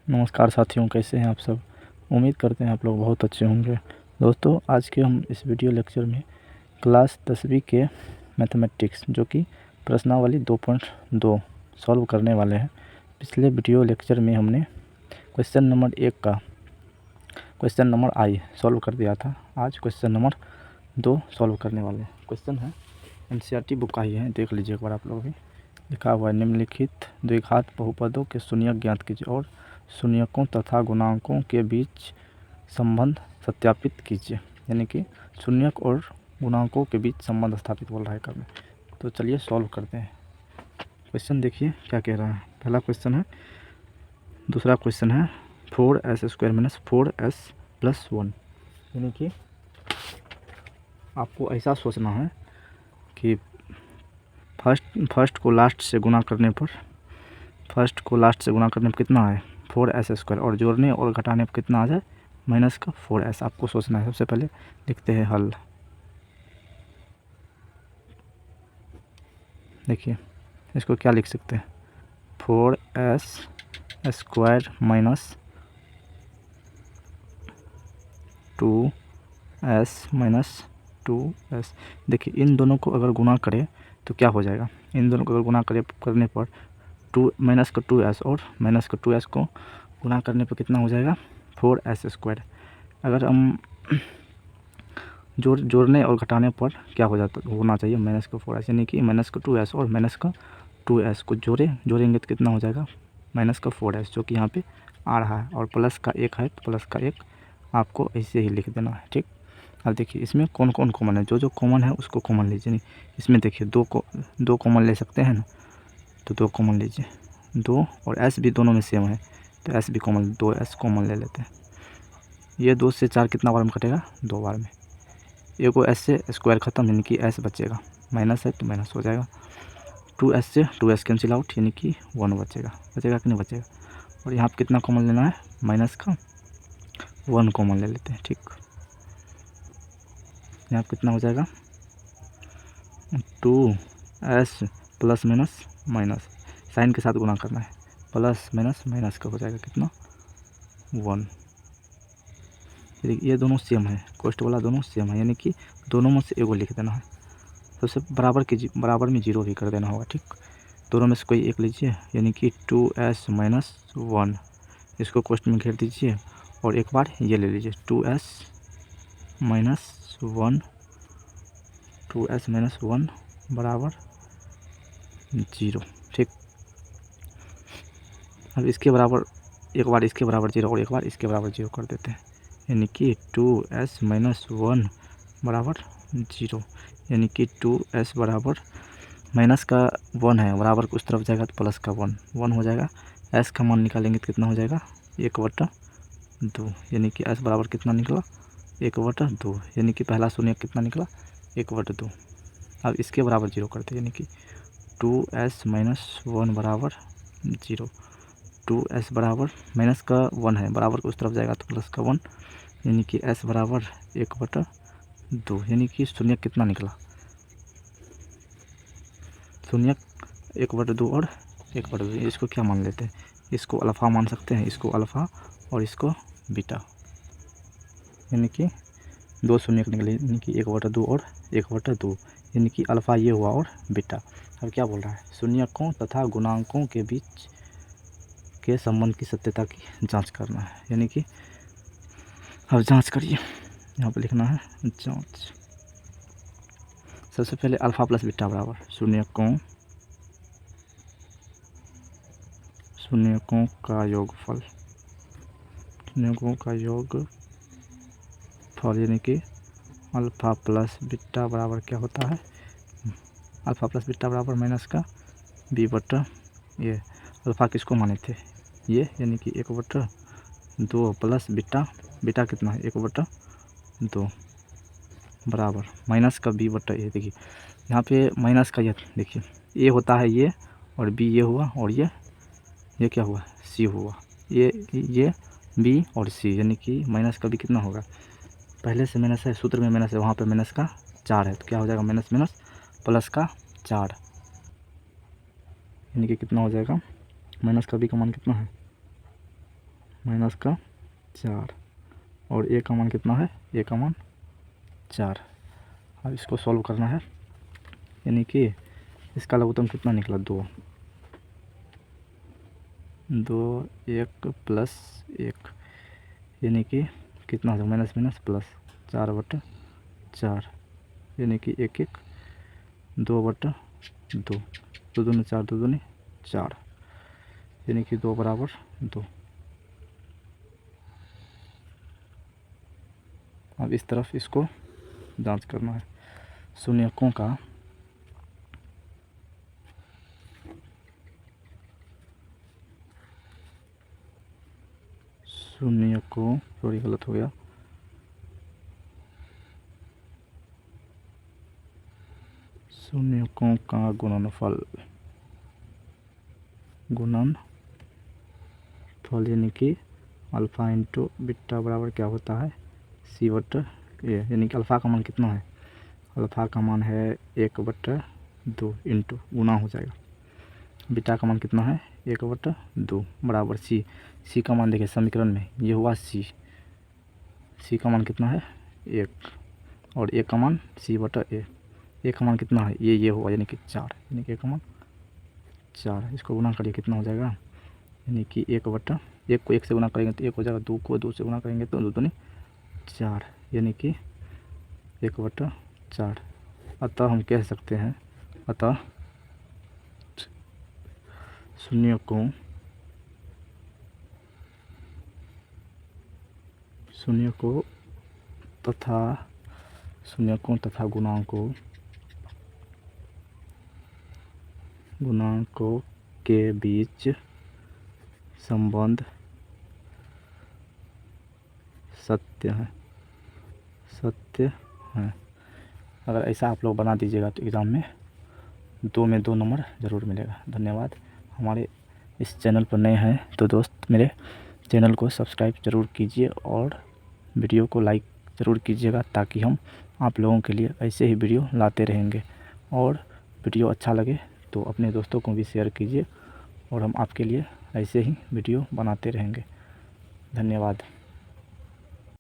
नमस्कार साथियों, कैसे हैं आप सब। उम्मीद करते हैं आप लोग बहुत अच्छे होंगे। दोस्तों, आज के हम इस वीडियो लेक्चर में क्लास 10वीं के मैथमेटिक्स जो कि प्रश्नावली 2.2 सॉल्व करने वाले हैं। पिछले वीडियो लेक्चर में हमने क्वेश्चन नंबर 1 का क्वेश्चन नंबर आई सॉल्व कर दिया था। आज क्वेश्चन नंबर 2 सॉल्व करने वाले हैं। क्वेश्चन है एनसीईआरटी बुक का ही है, देख लीजिए एक बार आप लोग भी। लिखा हुआ है, निम्नलिखित द्विघात बहुपदों के शून्यक ज्ञात कीजिए और शून्यकों तथा गुणांकों के बीच संबंध सत्यापित कीजिए। यानी कि शून्यक और गुणांकों के बीच संबंध स्थापित बोल रहा है करने। तो चलिए सॉल्व करते हैं। क्वेश्चन देखिए क्या कह रहा है। पहला क्वेश्चन है, दूसरा क्वेश्चन है 4s² माइनस 4s प्लस 1। यानी कि आपको ऐसा सोचना है कि फर्स्ट को लास्ट से गुणा करने पर कितना आए 4s² और जोड़ने और घटाने पर कितना आ जाए माइनस का 4s। आपको सोचना है। सबसे पहले लिखते हैं हल। देखिए इसको क्या लिख सकते हैं, 4s² minus 2s minus 2s। देखिए इन दोनों को अगर गुणा करें तो क्या हो जाएगा, इन दोनों को अगर गुणा करने पर 2 माइनस का 2s और माइनस का 2s को गुणा करने पर कितना हो जाएगा 4s²। अगर हम जोड़ने और घटाने पर क्या हो जाता होना चाहिए माइनस का 4s। यानी कि माइनस का 2s और माइनस का 2s को जोड़ेंगे तो कितना हो जाएगा माइनस का 4s, जो कि यहाँ पे आ रहा है। और प्लस का 1 है तो प्लस का 1 आपको ऐसे ही लिख देना है। ठीक, अब देखिए इसमें कौन कौन कॉमन है। जो कॉमन है उसको कॉमन लीजिए। नहीं, इसमें देखिए दो कॉमन ले सकते हैं ना, तो 2 कॉमन लीजिए। 2 और s भी दोनों में सेम है तो s भी कॉमन, 2s कॉमन ले लेते हैं। ये 2 से 4 कितना बार में कटेगा, 2 बार में। एक को s से स्क्वायर ख़त्म, यानी कि s बचेगा, माइनस है तो माइनस हो जाएगा। 2s से 2s कैंसिल आउट, यानी कि 1 बचेगा कि नहीं बचेगा। और यहाँ पर कितना कॉमन लेना है, माइनस का 1 कॉमन ले लेते हैं। ठीक, यहाँ पर कितना हो जाएगा 2s plus minus minus, sign के साथ गुणा करना है, प्लस माइनस माइनस का हो जाएगा कितना 1। ये दोनों सेम है, कोष्ट वाला दोनों सेम है, यानी कि दोनों में से एगो लिख देना है। सबसे बराबर में 0 भी कर देना होगा। ठीक, दोनों में से कोई एक लीजिए, यानी कि 2s माइनस 1, इसको कोष्ट में घेर दीजिए और एक बार ये ले लीजिए 2s माइनस 1, 2s माइनस 1 बराबर 0। ठीक, अब इसके बराबर एक बार इसके बराबर 0 और एक बार इसके बराबर 0 कर देते हैं, यानी कि 2s माइनस 1 बराबर 0। यानी कि 2s बराबर माइनस का 1 है, बराबर उस तरफ जाएगा तो प्लस का 1 हो जाएगा। s का मान निकालेंगे तो कितना हो जाएगा 1/2, यानी कि s बराबर कितना निकला 1/2, यानी कि पहला शून्य कितना निकला 1/2। अब इसके बराबर 0 करते हैं, यानी कि 2s माइनस 1 बराबर 0। 2s बराबर माइनस का 1 है, बराबर उस तरफ जाएगा तो प्लस का 1, यानी कि s बराबर 1/2, यानी कि शून्य कितना निकला, शून्य 1/2 और 1/2। इसको क्या मान लेते हैं, इसको अल्फ़ा मान सकते हैं, इसको अल्फ़ा और इसको बीटा, यानी कि 2 शून्य निकले, यानी कि 1/2 और 1/2, यानी कि अल्फ़ा ये हुआ और बीटा। अब क्या बोल रहा है, शून्यकों तथा गुणांकों के बीच के संबंध की सत्यता की जांच करना है। यानी कि अब जांच करिए, यहाँ पर लिखना है जांच। सबसे पहले अल्फ़ा प्लस बीटा बराबर शून्यकों का योगफल, शून्यकों का योगफल, यानी कि अल्फ़ा प्लस बीटा बराबर क्या होता है, अल्फ़ा प्लस बीटा बराबर माइनस का b/, ये अल्फ़ा किसको माने थे ये, यानी कि 1/2 प्लस बीटा कितना है 1/2 बराबर माइनस का b/, ये देखिए यहाँ पे माइनस का, ये देखिए ए होता है ये, और बी ये हुआ, और ये क्या हुआ सी हुआ, ये बी और सी, यानी कि माइनस का बी कितना होगा, पहले से माइनस है, सूत्र में माइनस है, वहाँ पे माइनस का 4 है, तो क्या हो जाएगा माइनस माइनस प्लस का 4, यानी कि कितना हो जाएगा, माइनस का बी का मान कितना है माइनस का 4 और ए का मान कितना है, ए का मान 4। अब इसको सॉल्व करना है, यानी कि इसका लघुत्तम कितना निकला, 2, 1 प्लस 1, यानी कि कितना हो, माइनस माइनस प्लस 4/4, यानी कि 1 1 2/2, 2 दूनी 4, 2 दूनी 4, यानी कि 2 बराबर 2। अब इस तरफ इसको जांच करना है, शून्यकों का शून्यकों, सॉरी गलत हो गया, शून्यकों का गुणनफल यानी कि अल्फ़ा इंटू बीटा बराबर क्या होता है, C/A, यानी कि अल्फ़ा का मान कितना है, अल्फ़ा का मान है 1/2 इंटू गुना हो जाएगा, बीटा का मान कितना है 1/2 बराबर सी का मान देखिए समीकरण में ये हुआ सी का मान कितना है 1 और ए का मान C/A, ए का मान कितना है ये हुआ, यानी कि 4, यानी कि ए का मान 4। इसको गुना करिए कितना हो जाएगा, यानी कि 1 को 1 से गुना करेंगे तो 1 हो जाएगा, 2 को 2 से गुना करेंगे तो 2 दूनी 4, यानी कि 1/4। अतः हम कह सकते हैं, अतः शून्यकों तथा गुणांकों के बीच संबंध सत्य है। अगर ऐसा आप लोग बना दीजिएगा तो एग्ज़ाम में 2 में 2 नंबर ज़रूर मिलेगा। धन्यवाद। हमारे इस चैनल पर नए हैं तो दोस्त मेरे चैनल को सब्सक्राइब ज़रूर कीजिए और वीडियो को लाइक ज़रूर कीजिएगा, ताकि हम आप लोगों के लिए ऐसे ही वीडियो लाते रहेंगे। और वीडियो अच्छा लगे तो अपने दोस्तों को भी शेयर कीजिए और हम आपके लिए ऐसे ही वीडियो बनाते रहेंगे। धन्यवाद।